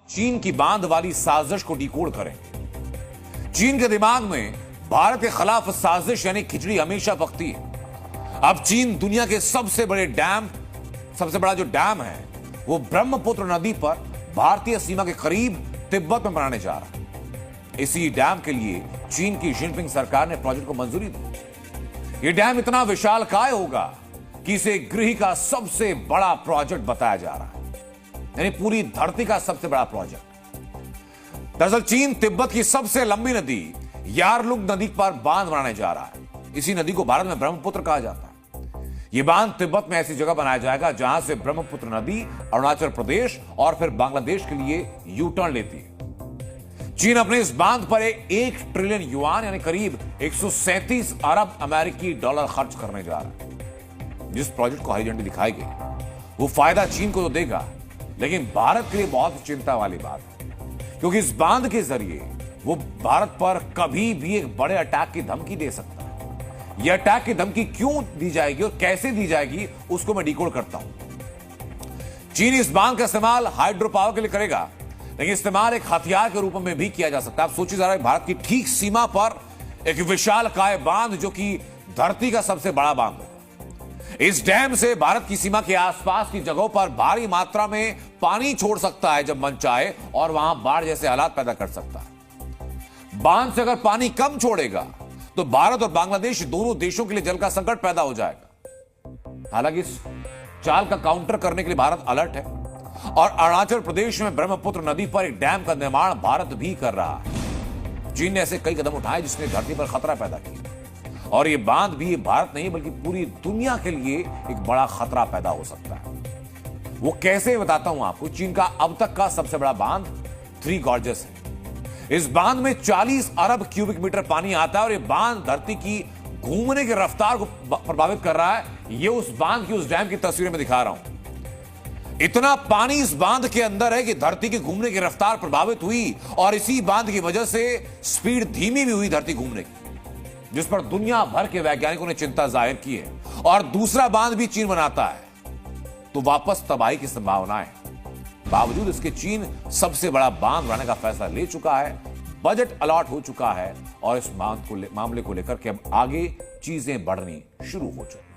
चीन की बांध वाली साजिश को डिकोड करेंगे। चीन के दिमाग में भारत के खिलाफ साजिश यानी खिचड़ी हमेशा पकती है। अब चीन दुनिया के सबसे बड़ा जो डैम है वो ब्रह्मपुत्र नदी पर भारतीय सीमा के करीब तिब्बत में बनाने जा रहा है। इसी डैम के लिए चीन की जिनपिंग सरकार ने प्रोजेक्ट को मंजूरी दी। यह डैम इतना विशालकाय होगा कि इसे गृह का सबसे बड़ा प्रोजेक्ट बताया जा रहा है, यानी पूरी धरती का सबसे बड़ा प्रोजेक्ट। दरअसल चीन तिब्बत की सबसे लंबी नदी यारलुंग नदी पर बांध बनाने जा रहा है। इसी नदी को भारत में ब्रह्मपुत्र कहा जाता है। यह बांध तिब्बत में ऐसी जगह बनाया जाएगा जहां से ब्रह्मपुत्र नदी अरुणाचल प्रदेश और फिर बांग्लादेश के लिए यू टर्न लेती है। चीन अपने इस बांध पर 1 ट्रिलियन युआन यानी करीब 137 अरब अमेरिकी डॉलर खर्च करने जा रहा है। जिस प्रोजेक्ट को हरी झंडी दिखाई गई वो फायदा चीन को तो देगा, लेकिन भारत के लिए बहुत चिंता वाली बात है, क्योंकि इस बांध के जरिए वो भारत पर कभी भी एक बड़े अटैक की धमकी दे सकता है। यह अटैक की धमकी क्यों दी जाएगी और कैसे दी जाएगी उसको मैं डिकोड करता हूं। चीन इस बांध का इस्तेमाल हाइड्रो पावर के लिए करेगा, लेकिन इस्तेमाल एक हथियार के रूप में भी किया जा सकता है। आप सोचिए जरा, भारत की ठीक सीमा पर एक विशालकाय बांध जो कि धरती का सबसे बड़ा बांध होगा। इस डैम से भारत की सीमा के आसपास की जगहों पर भारी मात्रा में पानी छोड़ सकता है जब मन चाहे, और वहां बाढ़ जैसे हालात पैदा कर सकता है। बांध से अगर पानी कम छोड़ेगा तो भारत और बांग्लादेश दोनों देशों के लिए जल का संकट पैदा हो जाएगा। हालांकि इस चाल का काउंटर करने के लिए भारत अलर्ट है, और अरुणाचल प्रदेश में ब्रह्मपुत्र नदी पर एक डैम का निर्माण भारत भी कर रहा है। चीन ने ऐसे कई कदम उठाए जिसने धरती पर खतरा पैदा किया, और यह बांध भी भारत नहीं बल्कि पूरी दुनिया के लिए एक बड़ा खतरा पैदा हो सकता है। वो कैसे बताता हूं आपको। चीन का अब तक का सबसे बड़ा बांध थ्री गॉर्जेस है। इस बांध में 40 अरब क्यूबिक मीटर पानी आता है, और यह बांध धरती की घूमने की रफ्तार को प्रभावित कर रहा है। यह उस बांध की, उस डैम की तस्वीरें में दिखा रहा हूं। इतना पानी इस बांध के अंदर है कि धरती की घूमने की रफ्तार प्रभावित हुई, और इसी बांध की वजह से स्पीड धीमी भी हुई धरती घूमने की, जिस पर दुनिया भर के वैज्ञानिकों ने चिंता जाहिर की है। और दूसरा बांध भी चीन बनाता है तो वापस तबाही की संभावना है। बावजूद इसके चीन सबसे बड़ा बांध बनाने का फैसला ले चुका है, बजट अलॉट हो चुका है, और इस मामले को लेकर के अब आगे चीजें बढ़नी शुरू हो चुकी।